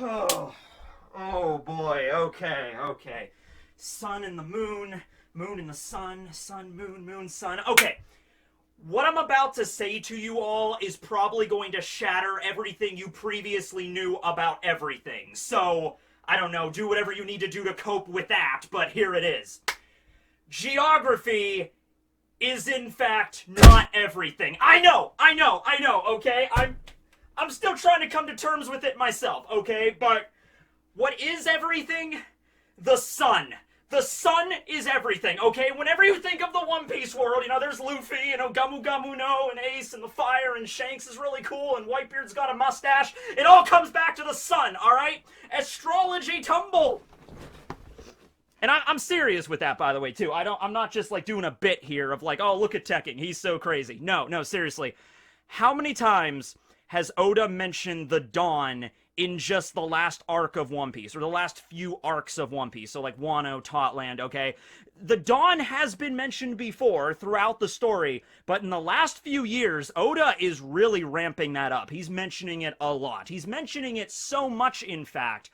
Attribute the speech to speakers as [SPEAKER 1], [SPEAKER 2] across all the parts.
[SPEAKER 1] Oh, oh boy. Okay, okay. Sun and the moon, moon and the sun, sun, moon, moon, sun. Okay. What I'm about to say to you all is probably going to shatter everything you previously knew about everything. So, I don't know, do whatever you need to do to cope with that, but here it is. Geography is in fact not everything. I know, okay? I'm still trying to come to terms with it myself, okay? But what is everything? The sun. The sun is everything, okay? Whenever you think of the One Piece world, you know, there's Luffy, you know, Gamu Gamu no, and Ace, and the fire, and Shanks is really cool, and Whitebeard's got a mustache. It all comes back to the sun, alright? Astrology tumble! And I'm serious with that, by the way, too. I'm not just, like, doing a bit here of, like, oh, look at Tekking, he's so crazy. No, seriously. How many times has Oda mentioned the dawn in just the last arc of One Piece, or the last few arcs of One Piece, so like Wano, Totland, okay? The dawn has been mentioned before throughout the story, but in the last few years, Oda is really ramping that up. He's mentioning it a lot. He's mentioning it so much, in fact,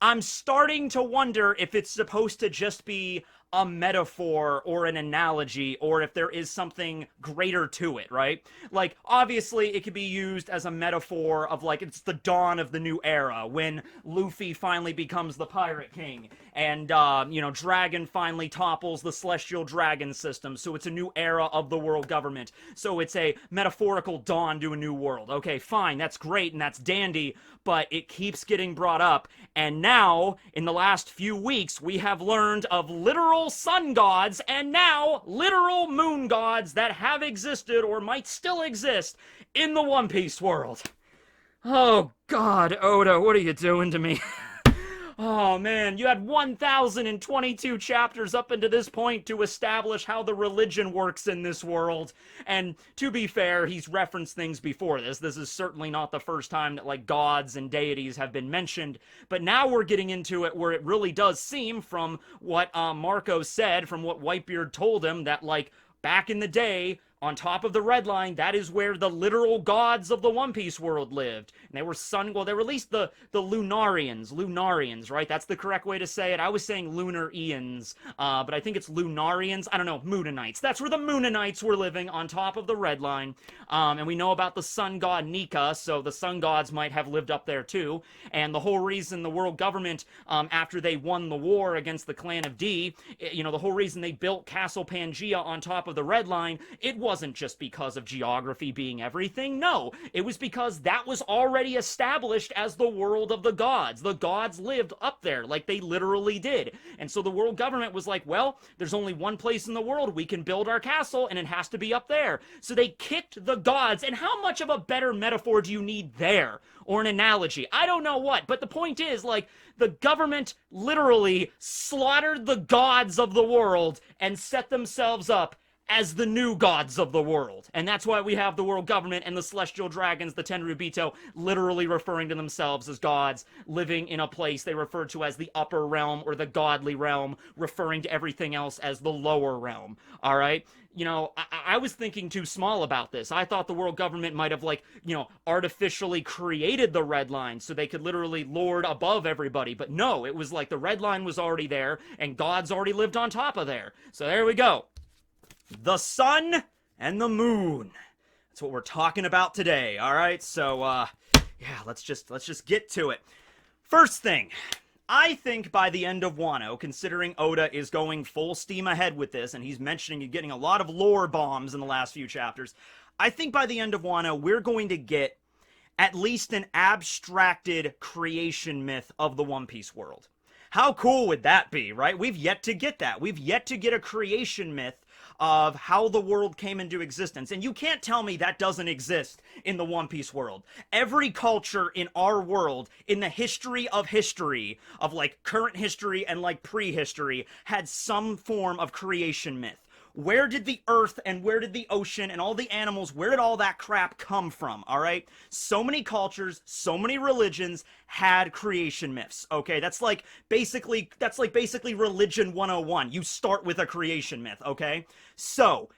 [SPEAKER 1] I'm starting to wonder if it's supposed to just be a metaphor or an analogy, or if there is something greater to it, right? Like, obviously, it could be used as a metaphor of, like, it's the dawn of the new era, when Luffy finally becomes the Pirate King, and, you know, Dragon finally topples the Celestial Dragon system, so it's a new era of the world government. So it's a metaphorical dawn to a new world. Okay, fine, that's great, and that's dandy, but it keeps getting brought up, and now, in the last few weeks, we have learned of literal sun gods, and now literal moon gods that have existed, or might still exist, in the One Piece world. Oh God, Oda, what are you doing to me? Oh man, you had 1,022 chapters up into this point to establish how the religion works in this world. And to be fair, he's referenced things before this. This is certainly not the first time that, like, gods and deities have been mentioned. But now we're getting into it where it really does seem, from what Marco said, from what Whitebeard told him, that, like, back in the day, on top of the Red Line, that is where the literal gods of the One Piece world lived. And they were they released the Lunarians, right? That's the correct way to say it. I was saying Lunarians, but I think it's Lunarians. I don't know, Moonanites. That's where the Moonanites were living, on top of the Red Line. And we know about the sun god Nika, so the sun gods might have lived up there too. And the whole reason the world government, after they won the war against the clan of D, you know, the whole reason they built Castle Pangaea on top of the Red Line, it wasn't just because of geography being everything. No, it was because that was already established as the world of the gods. The gods lived up there, like they literally did. And so the world government was like, well, there's only one place in the world we can build our castle, and it has to be up there. So they kicked the gods, and how much of a better metaphor do you need there? Or an analogy? I don't know what, but the point is, like, the government literally slaughtered the gods of the world and set themselves up as the new gods of the world. And that's why we have the world government and the celestial dragons, the Tenryubito, literally referring to themselves as gods, living in a place they refer to as the upper realm, or the godly realm, referring to everything else as the lower realm. Alright? You know, I was thinking too small about this. I thought the world government might have, like, you know, artificially created the Red Line so they could literally lord above everybody. But no, it was like the Red Line was already there, and gods already lived on top of there. So there we go. The sun and the moon. That's what we're talking about today, alright? So, yeah, let's just get to it. First thing, I think by the end of Wano, considering Oda is going full steam ahead with this, and he's mentioning and getting a lot of lore bombs in the last few chapters, I think by the end of Wano, we're going to get at least an abstracted creation myth of the One Piece world. How cool would that be, right? We've yet to get that. We've yet to get a creation myth of how the world came into existence. And you can't tell me that doesn't exist in the One Piece world. Every culture in our world, in the history, of like current history and like prehistory, had some form of creation myth. Where did the earth and where did the ocean and all the animals, where did all that crap come from, alright? So many cultures, so many religions had creation myths, okay? That's like basically religion 101. You start with a creation myth, okay? So,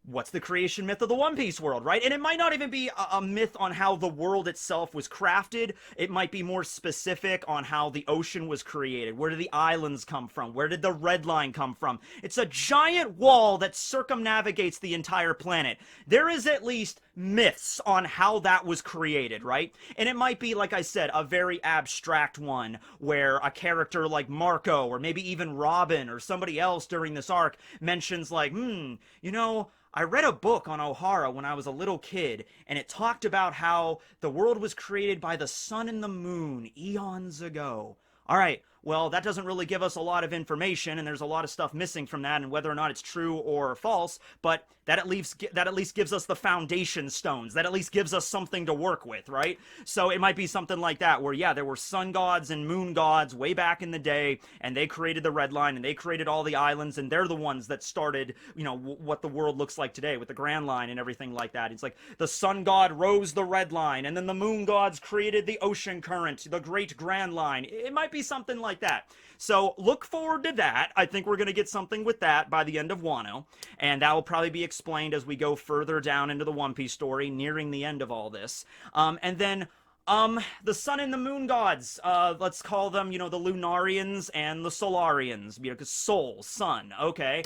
[SPEAKER 1] what's the creation myth of the One Piece world, right? And it might not even be a myth on how the world itself was crafted. It might be more specific on how the ocean was created. Where did the islands come from? Where did the red line come from? It's a giant wall that circumnavigates the entire planet. There is at least myths on how that was created, right? And it might be, like I said, a very abstract one where a character like Marco or maybe even Robin or somebody else during this arc mentions like, you know, I read a book on Ohara when I was a little kid, and it talked about how the world was created by the sun and the moon eons ago. All right, well, that doesn't really give us a lot of information, and there's a lot of stuff missing from that, and whether or not it's true or false, but that at least gives us the foundation stones. That at least gives us something to work with, right? So it might be something like that, where, yeah, there were sun gods and moon gods way back in the day, and they created the red line, and they created all the islands, and they're the ones that started, you know, what the world looks like today with the Grand Line and everything like that. It's like the sun god rose the red line, and then the moon gods created the ocean current, the great Grand Line. It might be something like that. So look forward to that. I think we're going to get something with that by the end of Wano, and that will probably be explained as we go further down into the One Piece story, nearing the end of all this. And then the sun and the moon gods, let's call them, you know, the Lunarians and the Solarians, because soul, sun, okay.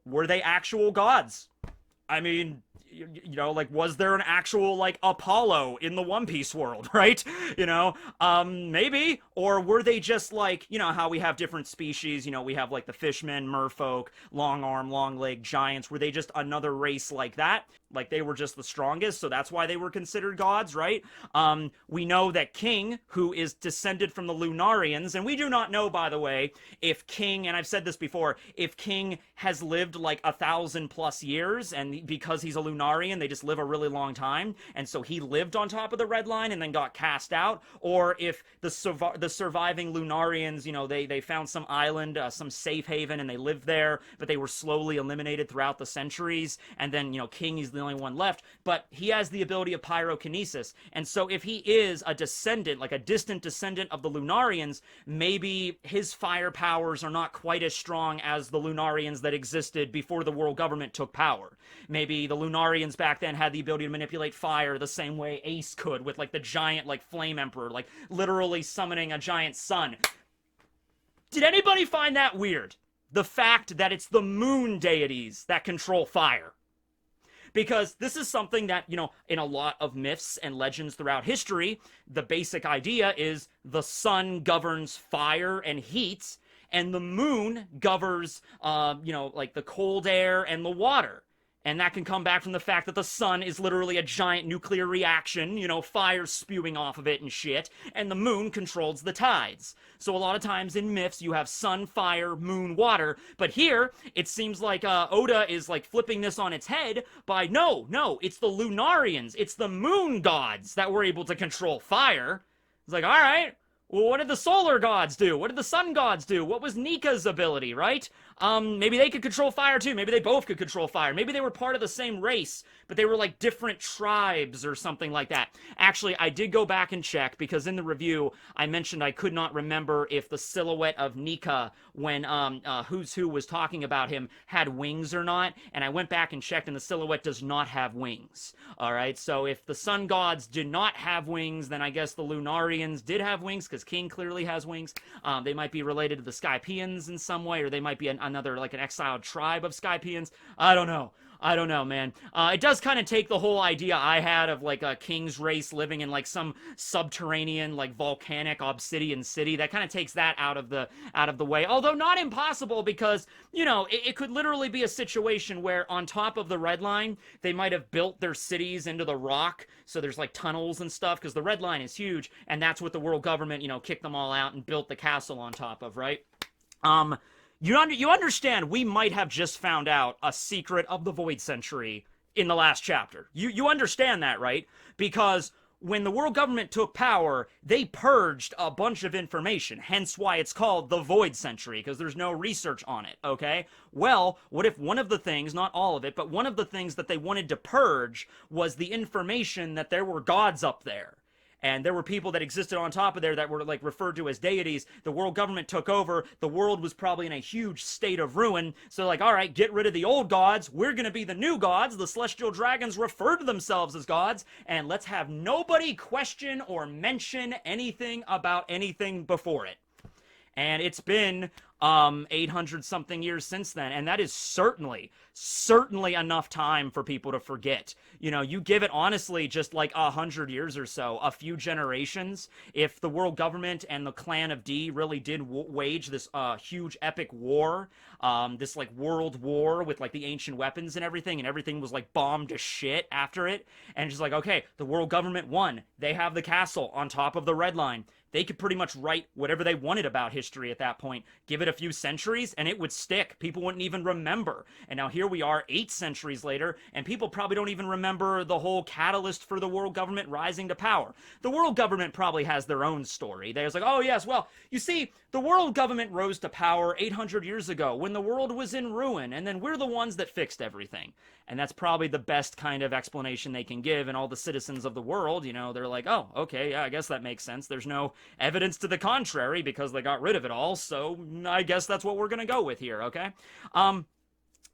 [SPEAKER 1] Were they actual gods? I mean, you know, like, was there an actual, like, Apollo in the One Piece world, right? You know, maybe. Or were they just, like, you know, how we have different species, you know, we have, like, the fishmen, merfolk, long arm, long leg giants. Were they just another race like that? Like, they were just the strongest, so that's why they were considered gods, right? We know that King, who is descended from the Lunarians, and we do not know, by the way, if King, and I've said this before, if King has lived like 1,000+ years, and because he's a Lunarian, they just live a really long time, and so he lived on top of the red line and then got cast out, or if the surviving Lunarians, you know, they found some island, some safe haven, and they lived there, but they were slowly eliminated throughout the centuries, and then, you know, King is the only one left, but he has the ability of pyrokinesis, and so if he is a descendant, like a distant descendant of the Lunarians, maybe his fire powers are not quite as strong as the Lunarians that existed before the world government took power. Maybe the Lunarians back then had the ability to manipulate fire the same way Ace could with, like, the giant, like, flame emperor, like, literally summoning a giant sun. Did anybody find that weird? The fact that it's the moon deities that control fire. Because this is something that, you know, in a lot of myths and legends throughout history, the basic idea is the sun governs fire and heat, and the moon governs, you know, like the cold air and the water. And that can come back from the fact that the sun is literally a giant nuclear reaction, you know, fire spewing off of it and shit, and the moon controls the tides. So a lot of times in myths, you have sun, fire, moon, water, but here, it seems like Oda is, like, flipping this on its head by, no, it's the Lunarians, it's the moon gods that were able to control fire. It's like, alright, well, what did the solar gods do? What did the sun gods do? What was Nika's ability, right? Maybe they could control fire too. Maybe they both could control fire. Maybe they were part of the same race, but they were like different tribes or something like that. Actually, I did go back and check because in the review, I mentioned I could not remember if the silhouette of Nika when Who's Who was talking about him had wings or not, and I went back and checked and the silhouette does not have wings. Alright, so if the sun gods did not have wings, then I guess the Lunarians did have wings because King clearly has wings. They might be related to the Skypians in some way, or they might be another, like, an exiled tribe of Skypians. I don't know, man. It does kind of take the whole idea I had of, like, a king's race living in, like, some subterranean, like, volcanic obsidian city. That kind of takes that out of the way. Although not impossible because, you know, it could literally be a situation where on top of the red line, they might have built their cities into the rock. So there's, like, tunnels and stuff because the red line is huge. And that's what the world government, you know, kicked them all out and built the castle on top of, right? You understand we might have just found out a secret of the Void Century in the last chapter. You understand that, right? Because when the world government took power, they purged a bunch of information, hence why it's called the Void Century, because there's no research on it, okay? Well, what if one of the things, not all of it, but one of the things that they wanted to purge was the information that there were gods up there? and there were people that existed on top of there that were like referred to as deities. The world government took over. The world was probably in a huge state of ruin. So like, all right, get rid of the old gods. We're going to be the new gods. The celestial dragons refer to themselves as gods, and let's have nobody question or mention anything about anything before it. And it's been 800 something years since then, and that is certainly enough time for people to forget. You know, you give it honestly just like 100 years or so, a few generations, if the world government and the clan of D really did wage this huge epic war, this like world war with like the ancient weapons and everything was like bombed to shit after it, and just like, okay, the world government won, they have the castle on top of the red line. They could pretty much write whatever they wanted about history at that point. Give it a few centuries, and it would stick. People wouldn't even remember. And now here we are 8 centuries later, and people probably don't even remember the whole catalyst for the world government rising to power. The world government probably has their own story. They're like, oh yes, well, you see, the world government rose to power 800 years ago when the world was in ruin, and then we're the ones that fixed everything. And that's probably the best kind of explanation they can give, and all the citizens of the world, you know, they're like, oh, okay, yeah, I guess that makes sense. There's no evidence to the contrary because they got rid of it all, so I guess that's what we're gonna go with here, okay?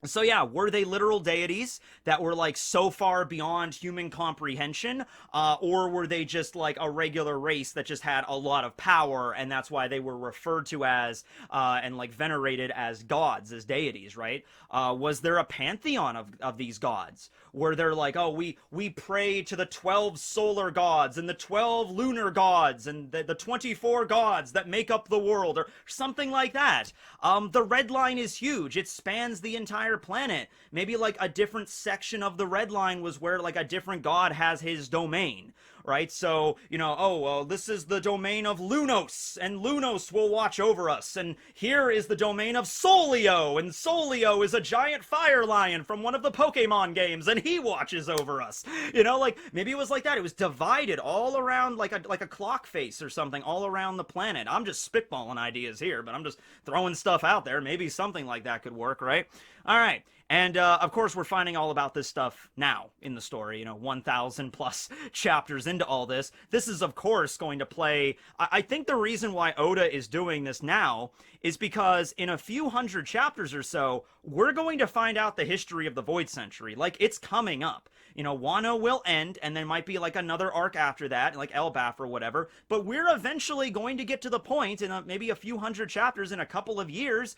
[SPEAKER 1] So yeah, were they literal deities that were like so far beyond human comprehension, or were they just like a regular race that just had a lot of power, and that's why they were referred to as and like venerated as gods, as deities, right? Was there a pantheon of these gods? Were there like, oh, we pray to the 12 solar gods and the 12 lunar gods and the 24 gods that make up the world, or something like that? The red line is huge. It spans the entire planet. Maybe like a different section of the red line was where like a different god has his domain, right? So, you know, oh, well, this is the domain of Lunos, and Lunos will watch over us, and here is the domain of Solio, and Solio is a giant fire lion from one of the Pokemon games, and he watches over us. You know, like, maybe it was like that. It was divided all around like a clock face or something, all around the planet. I'm just spitballing ideas here, but I'm just throwing stuff out there. Maybe something like that could work, right? All right. And, of course, we're finding all about this stuff now in the story, you know, 1,000 plus chapters into all this. This is, of course, going to play... I think the reason why Oda is doing this now is because in a few hundred chapters or so, we're going to find out the history of the Void Century. Like, it's coming up. You know, Wano will end, and there might be, like, another arc after that, like Elbaf or whatever, but we're eventually going to get to the point in maybe a few hundred chapters in a couple of years,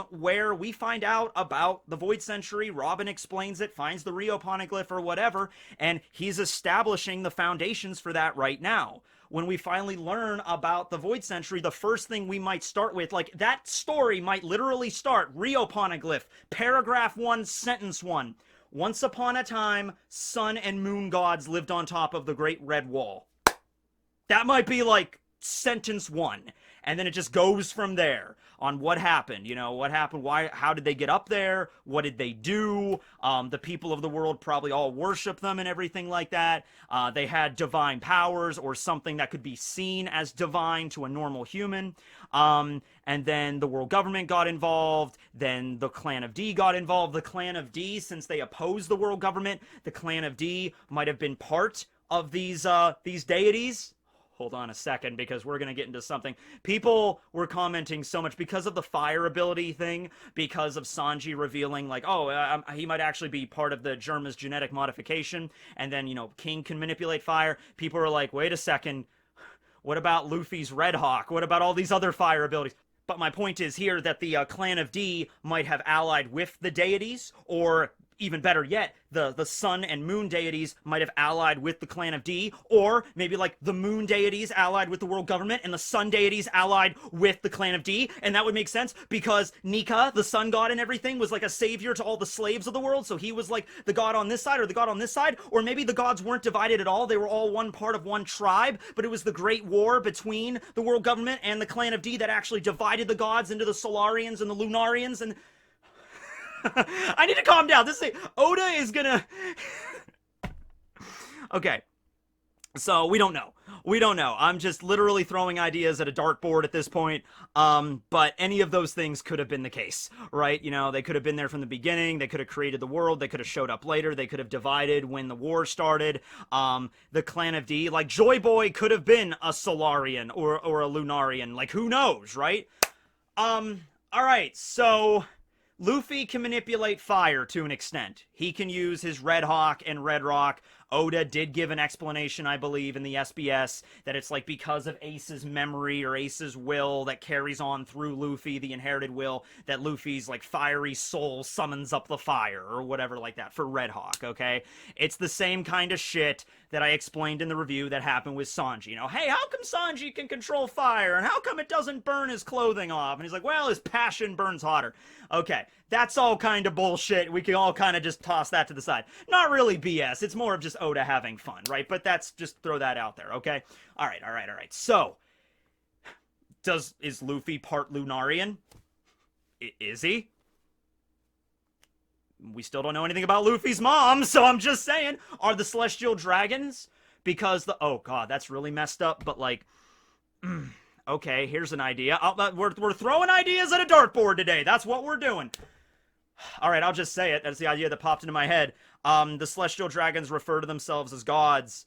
[SPEAKER 1] where we find out about the Void Century. Robin explains it, finds the Rio Poneglyph or whatever, and he's establishing the foundations for that right now. When we finally learn about the Void Century, the first thing we might start with, like, that story might literally start, Rio Poneglyph, paragraph 1, sentence 1. Once upon a time, sun and moon gods lived on top of the Great Red Wall. That might be, like, sentence 1. And then it just goes from there on what happened. You know, what happened, why, how did they get up there, what did they do, the people of the world probably all worship them and everything like that. They had divine powers or something that could be seen as divine to a normal human. And then the world government got involved, then the clan of D got involved. The clan of D, since they opposed the world government, the clan of D might have been part of these deities. Hold on a second, because we're going to get into something. People were commenting so much because of the fire ability thing, because of Sanji revealing, like, oh, he might actually be part of the Germa's genetic modification, and then, you know, King can manipulate fire. People are like, wait a second, what about Luffy's Red Hawk? What about all these other fire abilities? But my point is here that the clan of D might have allied with the deities, or even better yet, the sun and moon deities might have allied with the clan of D, or maybe like the moon deities allied with the world government and the sun deities allied with the clan of D, and that would make sense because Nika, the sun god and everything, was like a savior to all the slaves of the world, so he was like the god on this side or the god on this side, or maybe the gods weren't divided at all, they were all one part of one tribe, but it was the great war between the world government and the clan of D that actually divided the gods into the Solarians and the Lunarians, and I need to calm down. Oda is gonna... Okay. So we don't know. We don't know. I'm just literally throwing ideas at a dartboard at this point. But any of those things could have been the case, right? You know, they could have been there from the beginning. They could have created the world. They could have showed up later. They could have divided when the war started. The Clan of D, like JoyBoy could have been a Solarian or a Lunarian. Like, who knows, right? All right. So Luffy can manipulate fire to an extent. He can use his Red Hawk and Red Rock. Oda did give an explanation, I believe, in the SBS, that it's like because of Ace's memory or Ace's will that carries on through Luffy, the inherited will, that Luffy's like fiery soul summons up the fire or whatever like that for Red Hawk, okay? It's the same kind of shit that I explained in the review that happened with Sanji. You know, hey, how come Sanji can control fire and how come it doesn't burn his clothing off? And he's like, well, his passion burns hotter. Okay, that's all kind of bullshit. We can all kind of just toss that to the side. Not really BS. It's more of just Oda having fun, right? But that's just throw that out there, okay? All right. So, is Luffy part Lunarian? Is he? We still don't know anything about Luffy's mom, so I'm just saying, are the Celestial Dragons? Because oh god, that's really messed up, but like, okay, here's an idea. We're throwing ideas at a dartboard today. That's what we're doing. All right, I'll just say it. That's the idea that popped into my head. The Celestial Dragons refer to themselves as gods.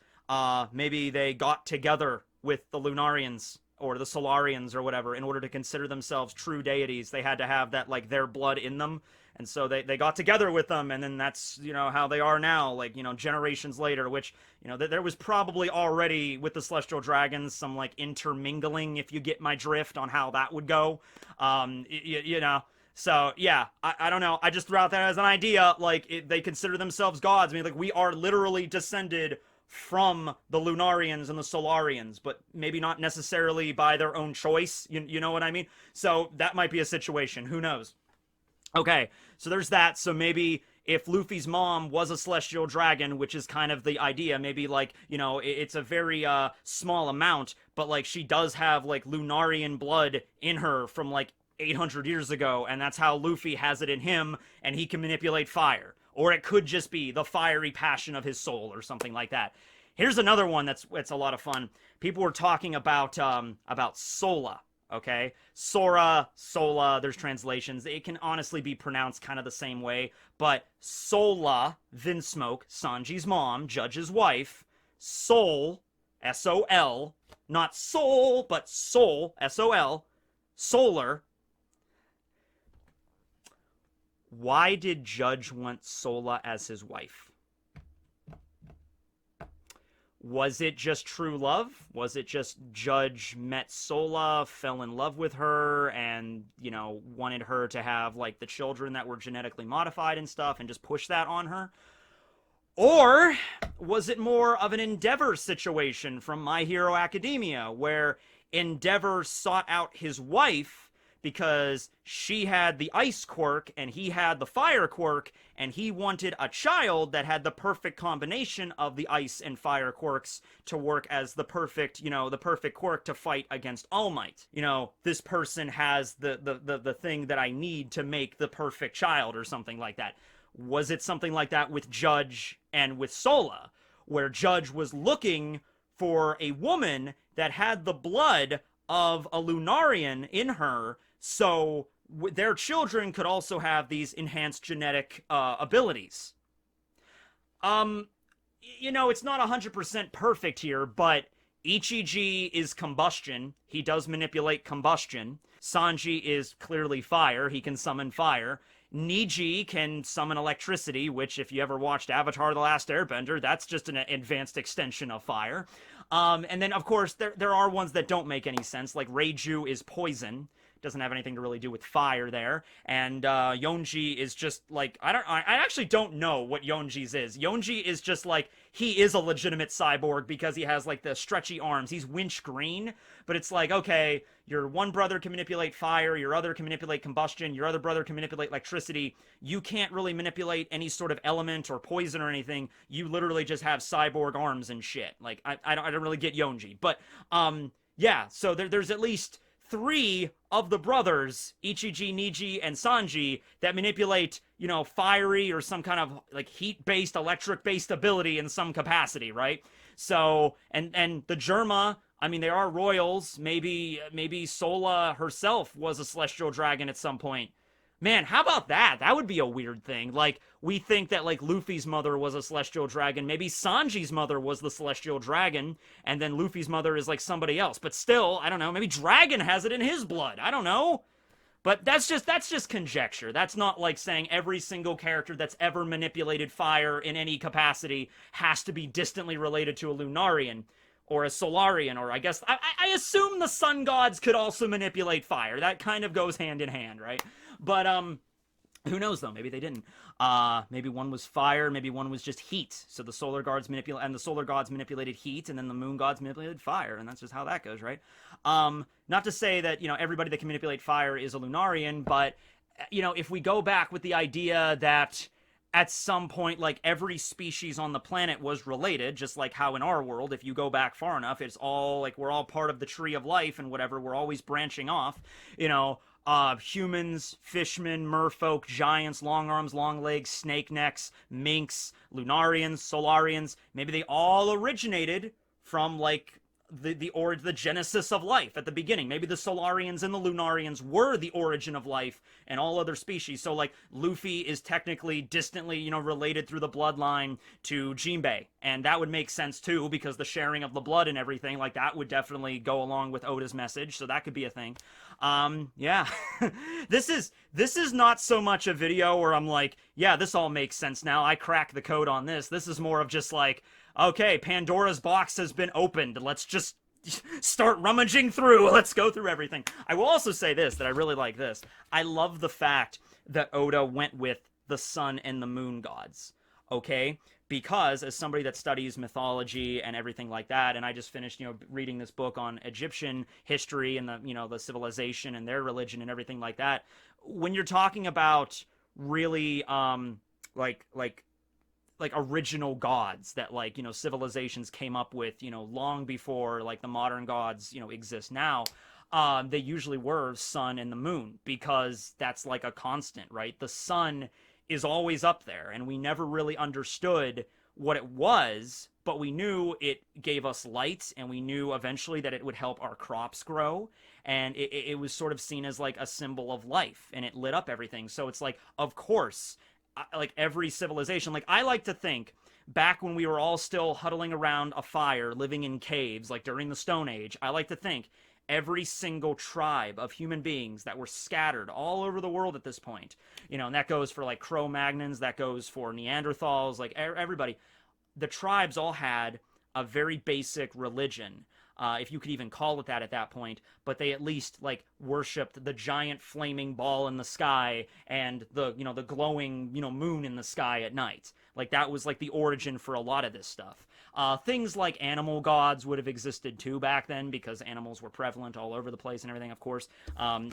[SPEAKER 1] Maybe they got together with the Lunarians or the Solarians or whatever in order to consider themselves true deities. They had to have that, like, their blood in them. And so they got together with them, and then that's, you know, how they are now, like, you know, generations later, which, you know, there was probably already, with the Celestial Dragons, some, like, intermingling, if you get my drift, on how that would go. You know, so, yeah, I don't know. I just threw out that as an idea, like, they consider themselves gods. I mean, like, we are literally descended from the Lunarians and the Solarians, but maybe not necessarily by their own choice, you know what I mean? So, that might be a situation. Who knows? Okay, so there's that. So maybe if Luffy's mom was a celestial dragon, which is kind of the idea, maybe, like, you know, it's a very small amount, but, like, she does have, like, Lunarian blood in her from, like, 800 years ago, and that's how Luffy has it in him, and he can manipulate fire. Or it could just be the fiery passion of his soul or something like that. Here's another one that's a lot of fun. People were talking about Sola. Okay, Sora, Sola, there's translations. It can honestly be pronounced kind of the same way, but Sola, Vinsmoke, Sanji's mom, Judge's wife, Sol, S-O-L, not soul, but soul, S-O-L, Solar. Why did Judge want Sola as his wife? Was it just true love? Was it just Judge met Sola, fell in love with her, and, you know, wanted her to have, like, the children that were genetically modified and stuff, and just push that on her? Or was it more of an Endeavor situation from My Hero Academia, where Endeavor sought out his wife because she had the ice quirk and he had the fire quirk, and he wanted a child that had the perfect combination of the ice and fire quirks to work as the perfect, you know, the perfect quirk to fight against All Might. You know, this person has the thing that I need to make the perfect child or something like that. Was it something like that with Judge and with Sola, where Judge was looking for a woman that had the blood of a Lunarian in her, so their children could also have these enhanced genetic abilities? You know, it's not 100% perfect here, but Ichiji is combustion. He does manipulate combustion. Sanji is clearly fire. He can summon fire. Niji can summon electricity, which, if you ever watched Avatar: The Last Airbender, that's just an advanced extension of fire. And then, of course, there are ones that don't make any sense, like Reiju is poison. Doesn't have anything to really do with fire there. And Yonji is just like, I actually don't know what Yonji's is. Yonji is just like, he is a legitimate cyborg because he has, like, the stretchy arms. He's winch green, but it's like, okay, your one brother can manipulate fire, your other can manipulate combustion, your other brother can manipulate electricity. You can't really manipulate any sort of element or poison or anything. You literally just have cyborg arms and shit. Like, I don't really get Yonji. But, yeah, so there's at least 3 of the brothers, Ichiji, Niji, and Sanji, that manipulate, you know, fiery or some kind of, like, heat-based, electric-based ability in some capacity, right? So, and the Germa, I mean, they are royals. Maybe Sola herself was a celestial dragon at some point. Man, how about that? That would be a weird thing. Like, we think that, like, Luffy's mother was a celestial dragon. Maybe Sanji's mother was the celestial dragon, and then Luffy's mother is, like, somebody else. But still, I don't know. Maybe Dragon has it in his blood. I don't know. But that's just conjecture. That's not like saying every single character that's ever manipulated fire in any capacity has to be distantly related to a Lunarian or a Solarian, or I guess I assume the sun gods could also manipulate fire. That kind of goes hand in hand, right? But who knows though? Maybe they didn't. Maybe one was fire, maybe one was just heat. So the solar gods manipulated heat, and then the moon gods manipulated fire, and that's just how that goes, right? Not to say that, you know, everybody that can manipulate fire is a Lunarian, but, you know, if we go back with the idea that at some point, like, every species on the planet was related, just like how in our world, if you go back far enough, it's all, like, we're all part of the tree of life and whatever, we're always branching off, you know, humans, fishmen, merfolk, giants, long arms, long legs, snake necks, minks, Lunarians, Solarians, maybe they all originated from, like, the genesis of life at the beginning. Maybe the Solarians and the Lunarians were the origin of life and all other species. So, like, Luffy is technically distantly, you know, related through the bloodline to Jinbei. And that would make sense, too, because the sharing of the blood and everything, like, that would definitely go along with Oda's message. So that could be a thing. Yeah. This is not so much a video where I'm like, yeah, this all makes sense now. I cracked the code on this. This is more of just like, okay, Pandora's box has been opened. Let's just start rummaging through. Let's go through everything. I will also say this, that I really like this. I love the fact that Oda went with the sun and the moon gods, okay? Because as somebody that studies mythology and everything like that, and I just finished, you know, reading this book on Egyptian history and the, you know, the civilization and their religion and everything like that, when you're talking about really, like original gods that, like, you know, civilizations came up with, you know, long before, like, the modern gods, you know, exist now, they usually were sun and the moon, because that's like a constant, right? The sun is always up there, and we never really understood what it was, but we knew it gave us light, and we knew eventually that it would help our crops grow, and it was sort of seen as like a symbol of life, and it lit up everything. So it's like, of course, like every civilization, like, I like to think back when we were all still huddling around a fire, living in caves, like during the Stone Age, I like to think every single tribe of human beings that were scattered all over the world at this point, you know, and that goes for like Cro-Magnons, that goes for Neanderthals, like everybody, the tribes all had a very basic religion, if you could even call it that at that point, but they at least, like, worshipped the giant flaming ball in the sky and the, you know, the glowing, you know, moon in the sky at night. Like, that was, like, the origin for a lot of this stuff. Things like animal gods would have existed, too, back then, because animals were prevalent all over the place and everything, of course.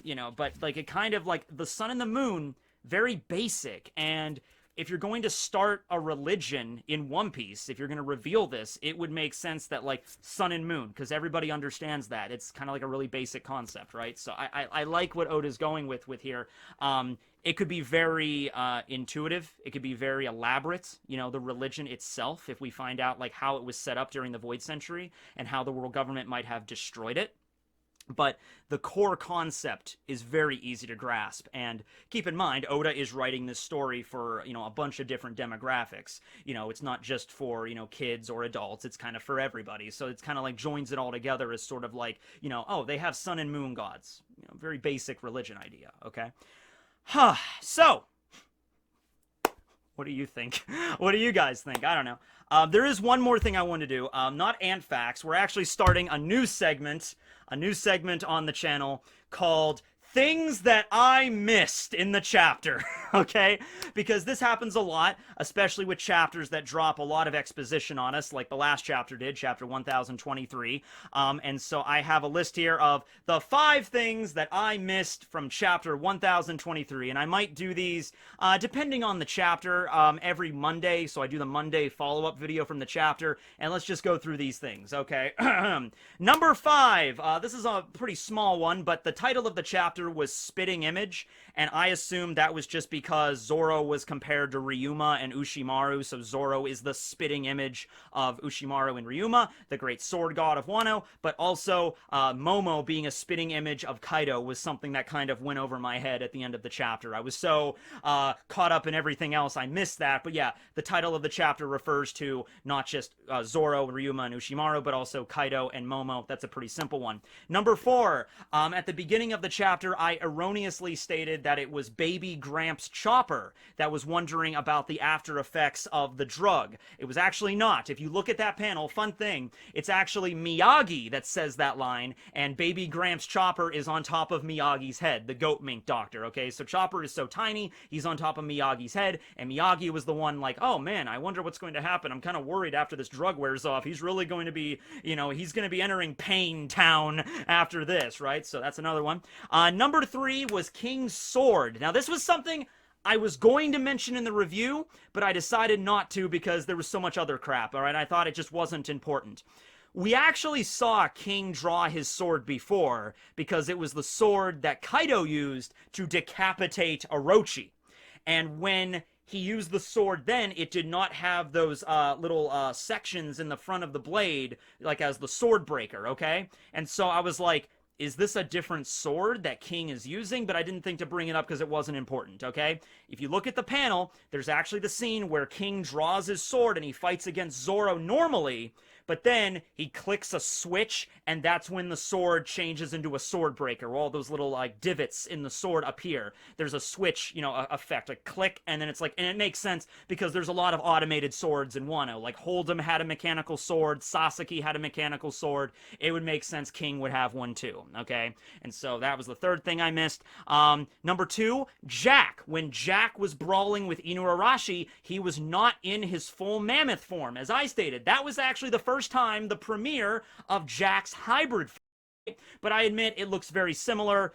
[SPEAKER 1] You know, but, like, it kind of, like, the sun and the moon, very basic, and if you're going to start a religion in One Piece, if you're going to reveal this, it would make sense that, like, sun and moon, because everybody understands that. It's kind of like a really basic concept, right? So I like what Oda's going with here. It could be very intuitive. It could be very elaborate, you know, the religion itself, if we find out, like, how it was set up during the Void Century and how the world government might have destroyed it. But the core concept is very easy to grasp, and keep in mind, Oda is writing this story for, you know, a bunch of different demographics. You know, it's not just for, you know, kids or adults, it's kind of for everybody. So it's kind of like joins it all together as sort of like, you know, oh, they have sun and moon gods. You know, very basic religion idea, okay? So, what do you think? What do you guys think? I don't know. There is one more thing I want to do. Not Ant Facts. We're actually starting a new segment on the channel called Things That I Missed in the Chapter, okay? Because this happens a lot, especially with chapters that drop a lot of exposition on us, like the last chapter did, chapter 1023. And so I have a list here of the 5 things that I missed from chapter 1023. And I might do these, depending on the chapter, every Monday. So I do the Monday follow-up video from the chapter, and let's just go through these things, okay? Number 5, this is a pretty small one, but the title of the chapter chapter was Spitting Image, and I assumed that was just because Zoro was compared to Ryuma and Ushimaru, so Zoro is the spitting image of Ushimaru and Ryuma, the great sword god of Wano, but also Momo being a spitting image of Kaido was something that kind of went over my head at the end of the chapter. I was so caught up in everything else, I missed that, but yeah, the title of the chapter refers to not just Zoro, Ryuma, and Ushimaru, but also Kaido and Momo. That's a pretty simple one. Number 4, at the beginning of the chapter, I erroneously stated that it was baby Gramps Chopper that was wondering about the after effects of the drug. It was actually not. If you look at that panel, fun thing, it's actually Miyagi that says that line, and baby Gramps Chopper is on top of Miyagi's head, the goat mink doctor, okay? So Chopper is so tiny, he's on top of Miyagi's head, and Miyagi was the one like, oh man, I wonder what's going to happen. I'm kind of worried after this drug wears off. He's really going to be, you know, he's going to be entering Pain Town after this, right? So that's another one. Number 3 was King's Sword. Now, this was something I was going to mention in the review, but I decided not to because there was so much other crap, all right? I thought it just wasn't important. We actually saw King draw his sword before because it was the sword that Kaido used to decapitate Orochi. And when he used the sword then, it did not have those little sections in the front of the blade, like as the sword breaker, okay? And so I was like, is this a different sword that King is using? But I didn't think to bring it up because it wasn't important, okay? If you look at the panel, there's actually the scene where King draws his sword and he fights against Zoro normally, but then he clicks a switch, and that's when the sword changes into a sword breaker. All those little, like, divots in the sword appear. There's a switch, you know, effect, a click, and then it's like, and it makes sense because there's a lot of automated swords in Wano. Like, Hold'em had a mechanical sword, Sasaki had a mechanical sword. It would make sense King would have one too, okay? And so that was the third thing I missed. Number 2, Jack. When Jack was brawling with Inuarashi, he was not in his full mammoth form. As I stated, that was actually the first time, the premiere of Jack's hybrid form. But I admit it looks very similar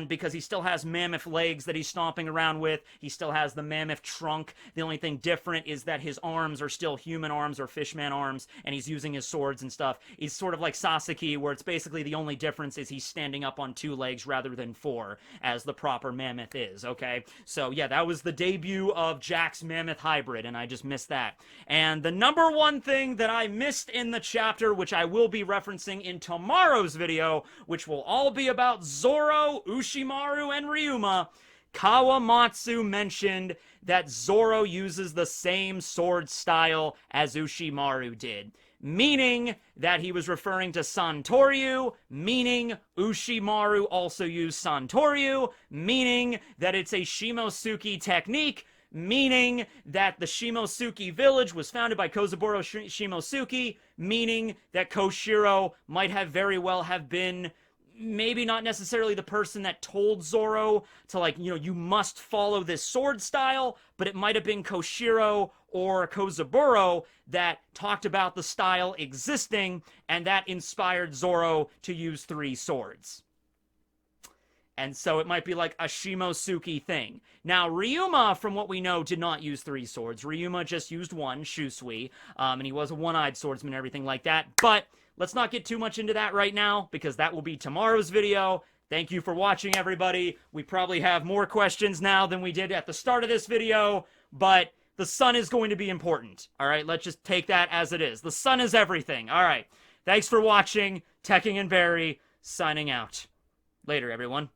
[SPEAKER 1] because he still has mammoth legs that he's stomping around with. He still has the mammoth trunk. The only thing different is that his arms are still human arms or fishman arms, and he's using his swords and stuff. He's sort of like Sasaki, where it's basically the only difference is he's standing up on 2 legs rather than 4, as the proper mammoth is, okay? So yeah, that was the debut of Jack's mammoth hybrid, and I just missed that. And the number 1 thing that I missed in the chapter, which I will be referencing in tomorrow's video, which will all be about Zoro, Ushimaru, and Ryuma, Kawamatsu mentioned that Zoro uses the same sword style as Ushimaru did, meaning that he was referring to Santoryu, meaning Ushimaru also used Santoryu, meaning that it's a Shimosuke technique, meaning that the Shimosuke village was founded by Kozaburo Shimosuke, meaning that Koshiro might have very well have been maybe not necessarily the person that told Zoro to, like, you know, you must follow this sword style, but it might have been Koshiro or Kozaburo that talked about the style existing, and that inspired Zoro to use 3 swords. And so it might be like a Shimosuke thing. Now, Ryuma, from what we know, did not use 3 swords. Ryuma just used 1, Shusui, and he was a one-eyed swordsman and everything like that. But let's not get too much into that right now, because that will be tomorrow's video. Thank you for watching, everybody. We probably have more questions now than we did at the start of this video, but the sun is going to be important. All right, let's just take that as it is. The sun is everything. All right, thanks for watching. Tekking and Barry, signing out. Later, everyone.